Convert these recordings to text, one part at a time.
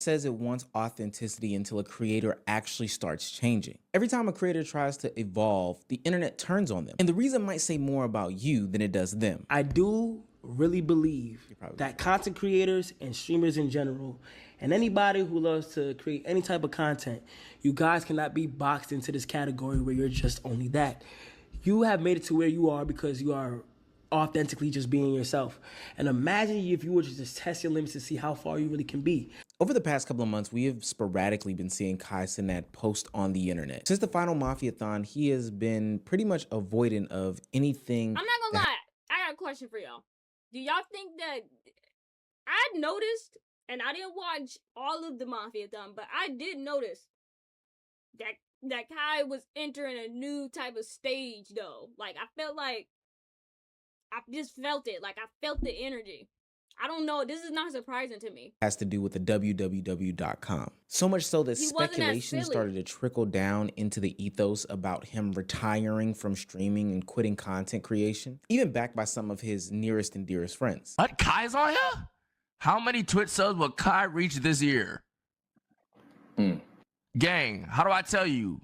says it wants authenticity until a creator actually starts changing. Every time a creator tries to evolve, the internet turns on them. And the reason might say more about you than it does them. I do really believe that content creators and streamers in general, and anybody who loves to create any type of content, you guys cannot be boxed into this category where you're just only that. You have made it to where you are because you are authentically just being yourself. And imagine if you were to just test your limits to see how far you really can be. Over the past couple of months, we have sporadically been seeing Kai Cenat post on the internet. Since the final Mafia-thon, he has been pretty much avoidant of anything. I'm not gonna lie, I got a question for y'all. Do y'all think that I noticed, and I didn't watch all of the Mafia-thon, but I did notice that Kai was entering a new type of stage though. Like I just felt it. Like I felt the energy. I don't know. This is not surprising to me. Has to do with the www.com. So much so that speculation started to trickle down into the ethos about him retiring from streaming and quitting content creation, even backed by some of his nearest and dearest friends. What? Kai's on here? How many Twitch subs will Kai reach this year? Gang, how do I tell you?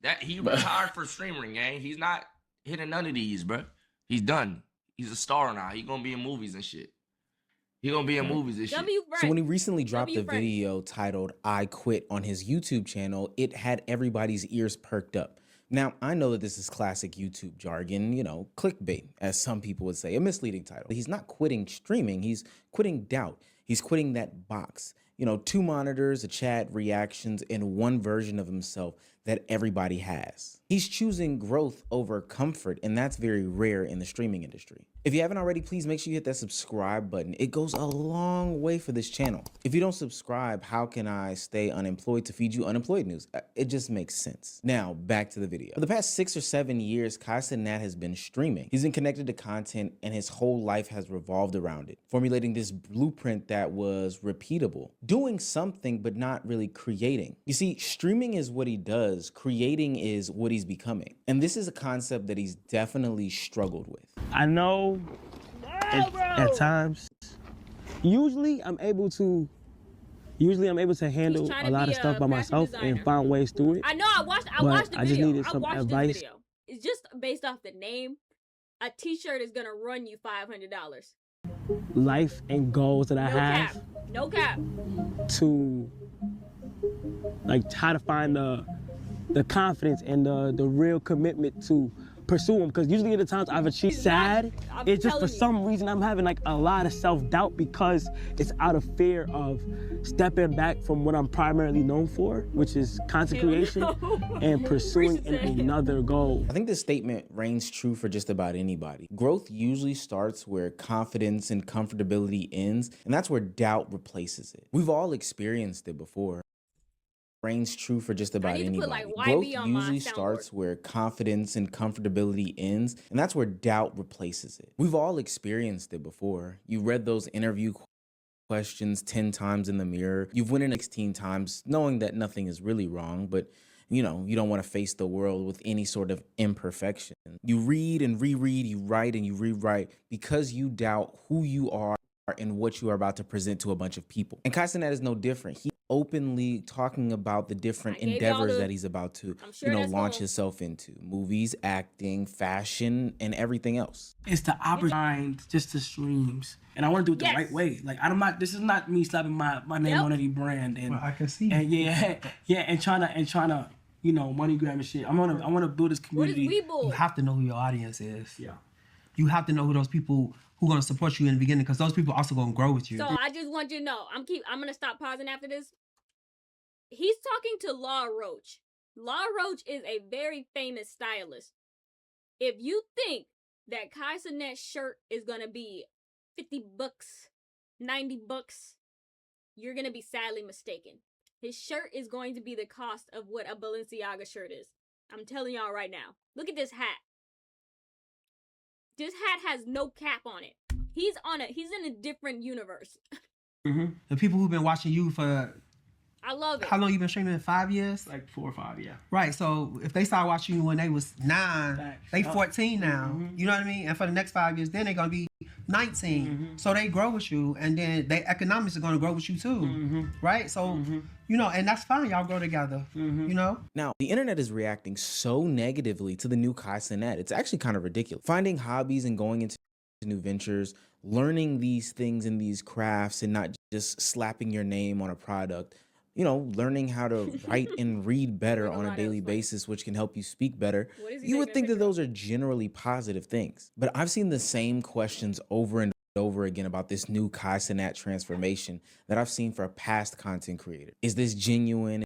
That he retired for streaming, gang. He's not hitting none of these, bro. He's done. He's a star now. He's gonna be in movies and shit. He gonna be in movies and shit. So when he recently dropped a video titled "I Quit" on his YouTube channel, it had everybody's ears perked up. Now, I know that this is classic YouTube jargon, you know, clickbait, as some people would say, a misleading title. He's not quitting streaming, he's quitting doubt. He's quitting that box. You know, 2 monitors, a chat, reactions, and one version of himself that everybody has. He's choosing growth over comfort, and that's very rare in the streaming industry. If you haven't already, please make sure you hit that subscribe button. It goes a long way for this channel. If you don't subscribe, how can I stay unemployed to feed you unemployed news? It just makes sense. Now, back to the video. For the past 6 or 7 years, Kai Cenat has been streaming. He's been connected to content, and his whole life has revolved around it, formulating this blueprint that was repeatable, doing something but not really creating. You see, streaming is what he does, creating is what he's becoming. And this is a concept that he's definitely struggled with. I know at times, usually I'm able to handle a lot of stuff by myself and find ways through it. I know, I watched the video. I just needed some advice. It's just based off the name. A t-shirt is gonna run you $500. Life and goals that I have. No cap. To like try to find the confidence and the real commitment to pursue them, because usually at the times I've achieved it's just for some reason I'm having like a lot of self-doubt because it's out of fear of stepping back from what I'm primarily known for, which is content creation and pursuing another goal. I think this statement reigns true for just about anybody. Growth usually starts where confidence and comfortability ends, and that's where doubt replaces it. We've all experienced it before. Reigns true for just about anybody. Growth usually starts where confidence and comfortability ends, and that's where doubt replaces it. We've all experienced it before. You read those interview questions 10 times in the mirror. You've went in 16 times knowing that nothing is really wrong, but you know, you don't want to face the world with any sort of imperfection. You read and reread, you write and you rewrite because you doubt who you are and what you are about to present to a bunch of people. And Kai Cenat is no different. He openly talking about the different endeavors that he's about to, launch himself into. Movies, acting, fashion, and everything else. It's the opportunity just the streams. And I want to do it the right way. Like this is not me slapping my name on any brand. And I can see. And and trying to, money grab and shit. I want to build this community. You have to know who your audience is. Yeah. You have to know who those people who are going to support you in the beginning, because those people are also going to grow with you. So I just want you to know, I'm going to stop pausing after this. He's talking to Law Roach. Law Roach is a very famous stylist. If you think that Kai Cenat's shirt is going to be $50, $90, you're going to be sadly mistaken. His shirt is going to be the cost of what a Balenciaga shirt is. I'm telling y'all right now. Look at this hat. This hat has no cap on it. He's in a different universe. The people who've been watching you for I love it. How long you been streaming? 5 years? Like 4 or 5, yeah. Right. So if they started watching you when they was 9, Facts. they 14 now. Mhm. You know what I mean? And for the next 5 years, then they're gonna be 19. Mhm. So they grow with you, and then their economics are gonna grow with you too. Mhm. Right. So Mhm. you know, and that's fine. Y'all grow together. Mhm. You know. Now, the internet is reacting so negatively to the new Kai Cenat. It's actually kind of ridiculous. Finding hobbies and going into new ventures, learning these things and these crafts and not just slapping your name on a product. You know, learning how to write and read better Read a on a lot daily else, like- basis, which can help you speak better. What is he You would taking a think that picture of? those are generally positive things. But I've seen the same questions over and over again about this new Kai Cenat transformation that I've seen for past content creators. Is this genuine?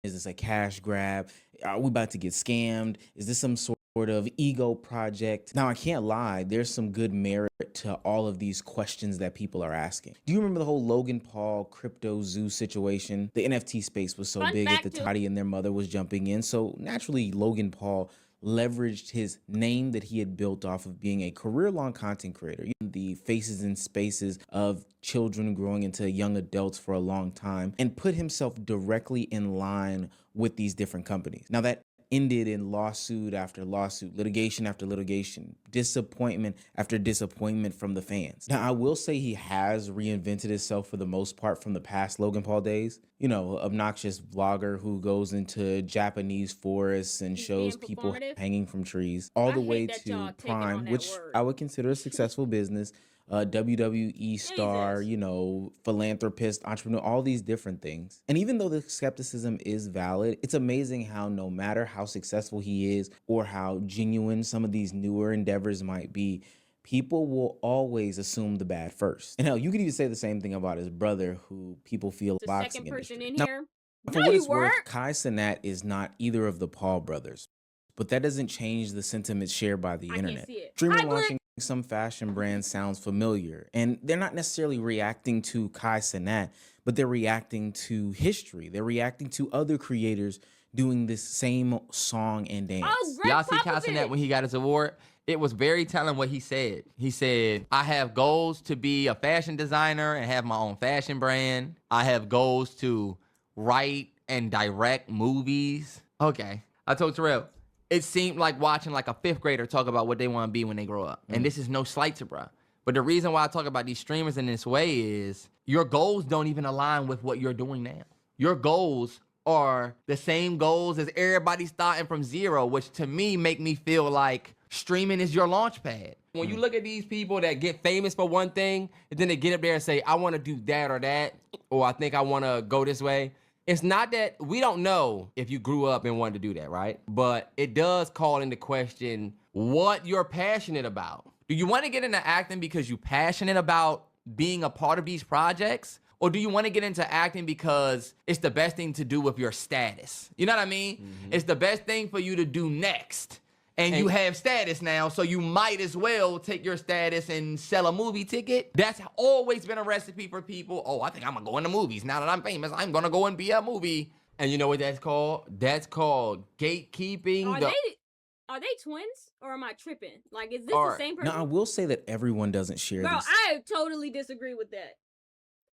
Is this a cash grab? Are we about to get scammed? Is this some sort of ego project? Now, I can't lie, there's some good merit to all of these questions that people are asking. Do you remember the whole Logan Paul crypto zoo situation? The NFT space was so Fun big at fact, the too. Toddy and their mother was jumping in. So naturally, Logan Paul leveraged his name that he had built off of being a career-long content creator, the faces and spaces of children growing into young adults for a long time, and put himself directly in line with these different companies. Now that ended in lawsuit after lawsuit, litigation after litigation, disappointment after disappointment from the fans. Now, I will say he has reinvented himself for the most part from the past Logan Paul days. You know, obnoxious vlogger who goes into Japanese forests and He's shows being people performative? hanging from trees, all I the hate way that y'all to taking on Prime, that which word. I would consider a successful business. WWE star, Jesus. you know, philanthropist, entrepreneur, all these different things. And even though the skepticism is valid, it's amazing how no matter how successful he is or how genuine some of these newer endeavors might be, people will always assume the bad first. And hell, you could even say the same thing about his brother, who people feel The boxing second person industry. in Now, here. for No, what you it's worth, weren't. Kai Cenat is not either of the Paul brothers, but that doesn't change the sentiment shared by the I can't internet. see it. Streamer Hi, Blick. launching some fashion brand sounds familiar, and they're not necessarily reacting to Kai Cenat, but they're reacting to history. They're reacting to other creators doing this same song and dance. Oh, Greg Y'all see Kai Popovich. Cenat when he got his award? It was very telling what he said. He said, I have goals to be a fashion designer and have my own fashion brand. I have goals to write and direct movies. Okay. I told Terrell, it seemed like watching like a 5th grader talk about what they want to be when they grow up. And this is no slight to bruh. But the reason why I talk about these streamers in this way is your goals don't even align with what you're doing now. Your goals are the same goals as everybody starting from zero, which to me make me feel like streaming is your launch pad. When you look at these people that get famous for one thing, and then they get up there and say, I want to do that or that, or I think I want to go this way. It's not that we don't know if you grew up and wanted to do that, right? But it does call into question what you're passionate about. Do you want to get into acting because you're passionate about being a part of these projects? Or do you want to get into acting because it's the best thing to do with your status? You know what I mean? It's the best thing for you to do next. And you have status now, so you might as well take your status and sell a movie ticket. That's always been a recipe for people. Oh, I think I'm gonna go into movies. Now that I'm famous, I'm gonna go and be a movie. And you know what that's called? That's called gatekeeping. Are they twins or am I tripping? Like, is this Or- the same person? Now, I will say that everyone doesn't share Bro, these. I totally disagree with that.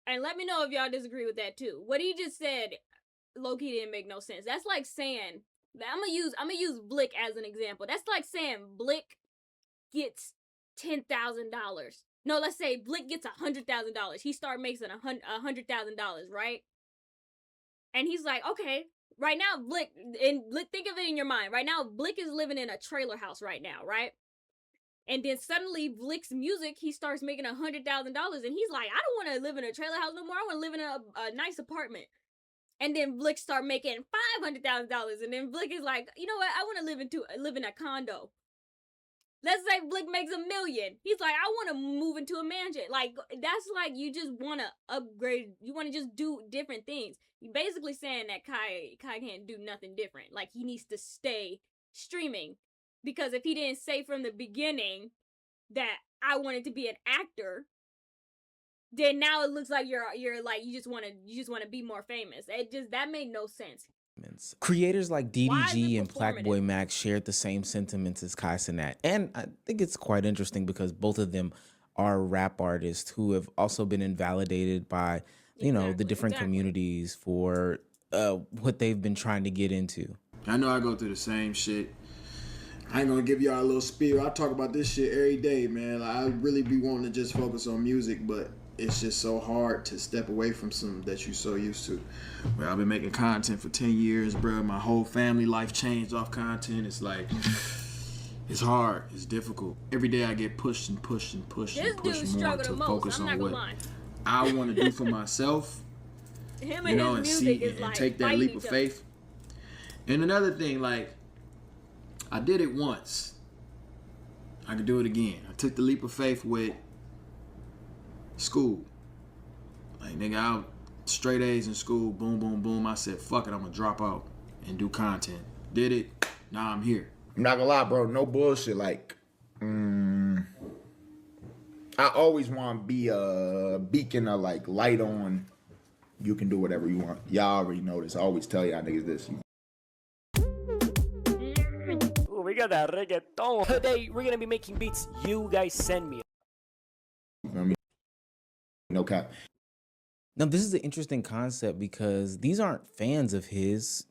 And let me know if y'all disagree with that too. What he just said, low-key didn't make no sense. That's like saying, I'm gonna use Blick as an example. That's like saying Blick gets $10,000. No, let's say Blick gets $100,000. He start making $100,000, right? And he's like, okay, right now Blick, think of it in your mind. Right now, Blick is living in a trailer house right now, right? And then suddenly Blick's music, he starts making $100,000, and he's like, I don't want to live in a trailer house no more. I want to live in a nice apartment. And then Blick start making $500,000, and then Blick is like, you know what? I want to live in a condo. Let's say Blick makes $1 million. He's like, I want to move into a mansion. Like, that's like you just want to upgrade. You want to just do different things. You're basically saying that Kai can't do nothing different. Like, he needs to stay streaming. Because if he didn't say from the beginning that I wanted to be an actor, then now it looks like you're like you just want to be more famous. That made no sense. Creators like Why is it DDG and performative? Blackboy Max shared the same sentiments as Kai Cenat. And I think it's quite interesting because both of them are rap artists who have also been invalidated by, you know, the Exactly, different exactly. communities for what they've been trying to get into. I know I go through the same shit. I ain't gonna give y'all a little spiel. I talk about this shit every day, man. Like, I really be wanting to just focus on music, but it's just so hard to step away from something that you're so used to. Well, I've been making content for 10 years, bro. My whole family life changed off content. It's like, it's hard. It's difficult. Every day I get pushed and pushed and pushed This and pushed dude more struggled to the most. focus I'm not on gonna what lie. I want to do for myself. Him You and know, his and music see is and like take that fighting leap each of other. faith. And another thing, like, I did it once. I could do it again. I took the leap of faith with school. Like, nigga, I straight A's in school, boom, boom, boom. I said, fuck it, I'm gonna drop out and do content. Did it, now I'm here. I'm not gonna lie, bro, no bullshit. Like, I always want to be a beacon of like light on. You can do whatever you want. Y'all already know this. I always tell y'all niggas this. Ooh, we got that reggaeton. Today, we're gonna be making beats you guys send me. You feel me? No cap. Now, this is an interesting concept because these aren't fans of his.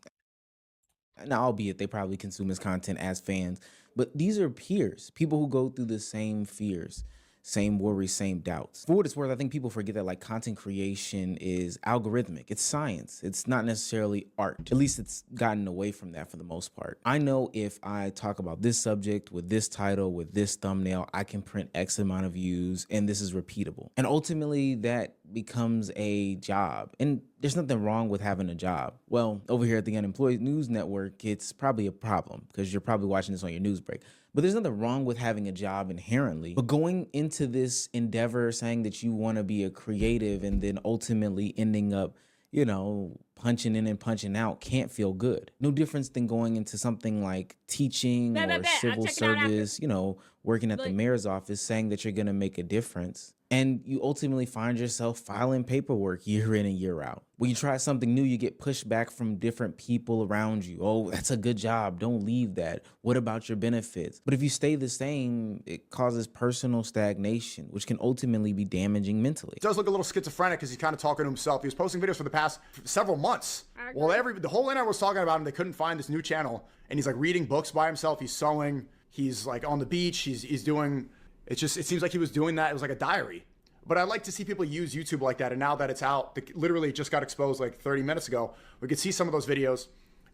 Now, albeit they probably consume his content as fans, but these are peers, people who go through the same fears, same worries, same doubts. For what it's worth, I think people forget that like content creation is algorithmic. It's science. It's not necessarily art. At least it's gotten away from that for the most part. I know if I talk about this subject with this title, with this thumbnail, I can print X amount of views and this is repeatable. And ultimately that becomes a job. And there's nothing wrong with having a job. Well, over here at the Unemployed News Network, it's probably a problem because you're probably watching this on your news break. But there's nothing wrong with having a job inherently. But going into this endeavor saying that you want to be a creative and then ultimately ending up, you know, punching in and punching out can't feel good. No difference than going into something like teaching or civil service, you know, working at the mayor's office saying that you're going to make a difference. And you ultimately find yourself filing paperwork year in and year out. When you try something new, you get pushed back from different people around you. Oh, that's a good job. Don't leave that. What about your benefits? But if you stay the same, it causes personal stagnation, which can ultimately be damaging mentally. He does look a little schizophrenic because he's kind of talking to himself. He was posting videos for the past several months. Well, the whole internet was talking about him. They couldn't find this new channel. And he's like reading books by himself. He's sewing. He's like on the beach. He's doing... It seems like he was doing that. It was like a diary. But I like to see people use YouTube like that. And now that it's out, literally just got exposed like 30 minutes ago, we could see some of those videos.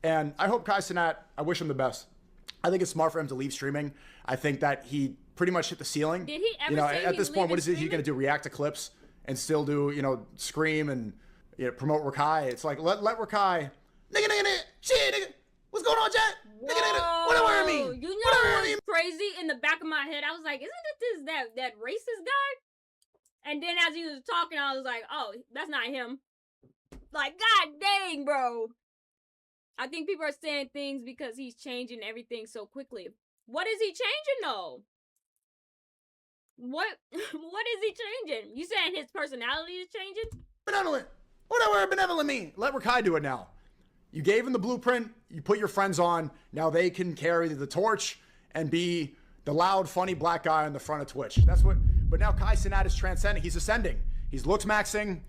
And I hope Kai Cenat, I wish him the best. I think it's smart for him to leave streaming. I think that he pretty much hit the ceiling. Did he ever say at this point, what is he streaming? going to do? React to clips and still do, scream and promote Rakai? It's like, let Rakai, nigga, shit, nigga. What's going on, chat? Nigga, what do I mean? You know what's crazy? In the back of my head, I was like, isn't it that racist guy? And then as he was talking, I was like, oh, that's not him. Like, god dang, bro. I think people are saying things because he's changing everything so quickly. What is he changing, though? What is he changing? You saying his personality is changing? Benevolent. Whatever benevolent mean? Let Rakai do it now. You gave him the blueprint. You put your friends on. Now they can carry the torch and be the loud, funny black guy on the front of Twitch. That's what... But now Kai Cenat is transcending. He's ascending. He's looks maxing.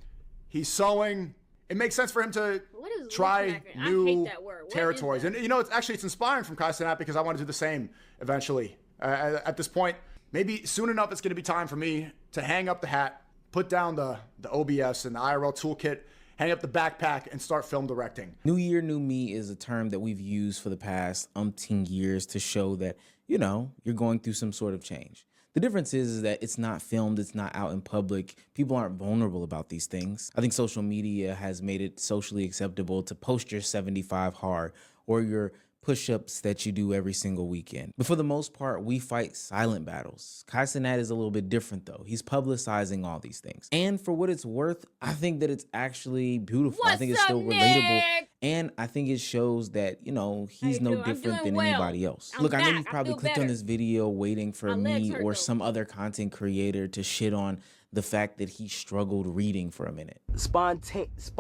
He's sewing. It makes sense for him to try new territories. And it's inspiring from Kai Cenat because I want to do the same eventually. At this point, maybe soon enough, it's going to be time for me to hang up the hat, put down the OBS and the IRL toolkit, hang up the backpack, and start film directing. New year, new me is a term that we've used for the past umpteen years to show that, you're going through some sort of change. The difference is that it's not filmed, it's not out in public. People aren't vulnerable about these things. I think social media has made it socially acceptable to post your 75 hard or your push-ups that you do every single weekend. But for the most part, we fight silent battles. Kai Cenat is a little bit different though. He's publicizing all these things. And for what it's worth, I think that it's actually beautiful. I think it's still relatable. And I think it shows that, he's no different than anybody else. Look, I know you've probably clicked on this video waiting for me or some other content creator to shit on the fact that he struggled reading for a minute. Spontaneous.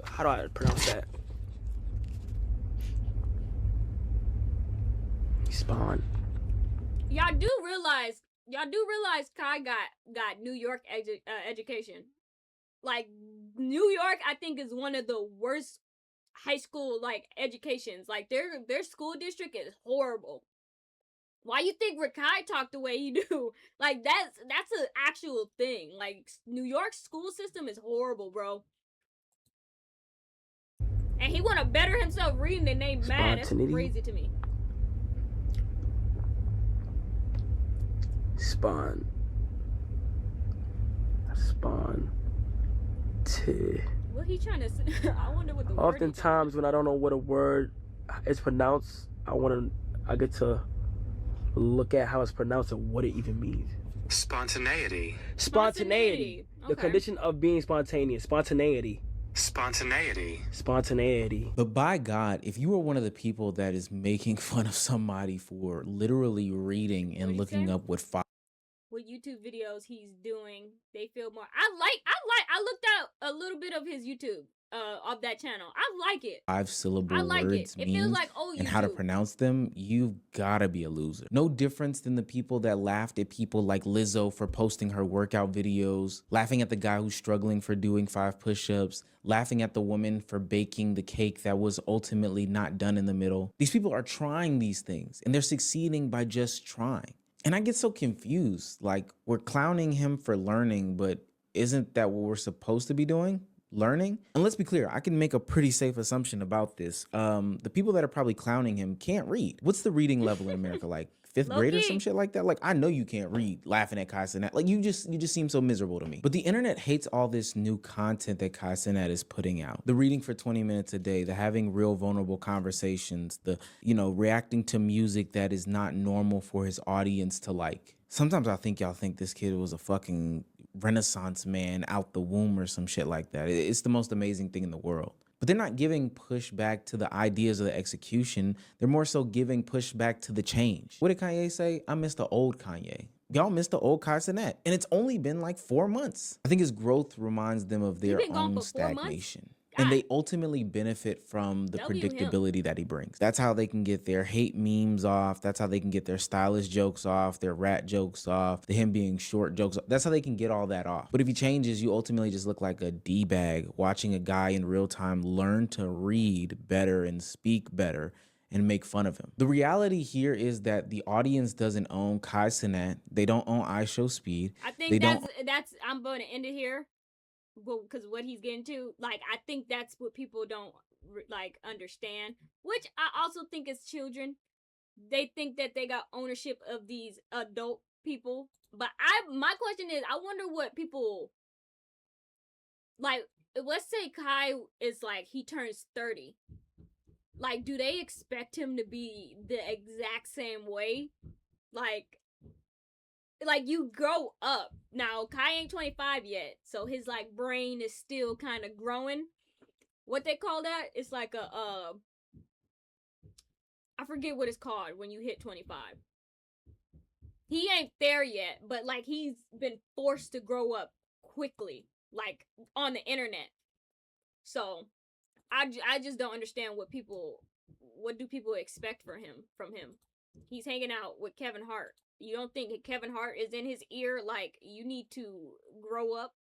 How do I pronounce that? Spawn. Y'all do realize Kai got New York education. Like New York, I think is one of the worst high school like educations. Like their school district is horrible. Why you think Rakai talked the way he do? Like that's an actual thing. Like New York's school system is horrible, bro. And he want to better himself reading and they mad. That's crazy to me. Spawn. What he trying to say? I wonder what the word. Oftentimes when I don't know what a word is pronounced, I get to look at how it's pronounced and what it even means. Spontaneity. Spontaneity. The Okay. condition of being spontaneous. Spontaneity. Spontaneity. Spontaneity. But by God, if you are one of the people that is making fun of somebody for literally reading and What'd he looking say? up What YouTube videos he's doing, they feel more. I looked at a little bit of his YouTube, of that channel. I like it. 5-syllable I like it. words, It feels memes, like old and how to YouTube. pronounce them, you've gotta be a loser. No difference than the people that laughed at people like Lizzo for posting her workout videos, laughing at the guy who's struggling for doing 5 push-ups, laughing at the woman for baking the cake that was ultimately not done in the middle. These people are trying these things, and they're succeeding by just trying. And I get so confused. Like, we're clowning him for learning, but isn't that what we're supposed to be doing? Learning? And let's be clear, I can make a pretty safe assumption about this. The people that are probably clowning him can't read. What's the reading level in America? Like 5th grade or some shit like that? Like, I know you can't read laughing at Kai Cenat. Like, you just seem so miserable to me. But the internet hates all this new content that Kai Cenat is putting out. The reading for 20 minutes a day, the having real vulnerable conversations, the, reacting to music that is not normal for his audience to like. Sometimes I think y'all think this kid was a fucking Renaissance man out the womb or some shit like that. It's the most amazing thing in the world. But they're not giving pushback to the ideas of the execution. They're more so giving pushback to the change. What did Kanye say? I miss the old Kanye. Y'all miss the old Kai Cenat. And it's only been like 4 months. I think his growth reminds them of their been gone own for 4 months? stagnation. And they ultimately benefit from the W him. predictability that he brings. That's how they can get their hate memes off. That's how they can get their stylish jokes off, their rat jokes off, the him being short jokes. That's how they can get all that off. But if he changes, you ultimately just look like a D-bag watching a guy in real time learn to read better and speak better and make fun of him. The reality here is that the audience doesn't own Kai Cenat. They don't own iShowSpeed. I think They that's I'm going to end it here. Well, because what he's getting to, like, I think that's what people don't like understand. Which I also think is children. They think that they got ownership of these adult people. But my question is, I wonder what people like. Let's say Kai is like he turns 30. Like, do they expect him to be the exact same way? Like you grow up. Now, Kai ain't 25 yet, so his like brain is still kind of growing. What they call that? It's like a I forget what it's called when you hit 25. He ain't there yet, but like he's been forced to grow up quickly, like on the internet. So, I just don't understand what do people expect from him. He's hanging out with Kevin Hart. You don't think Kevin Hart is in his ear like you need to grow up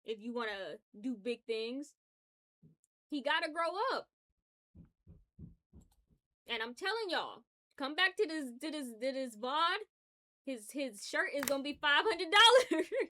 if you want to do big things? He got to grow up. And I'm telling y'all, come back to this VOD. His shirt is going to be $500.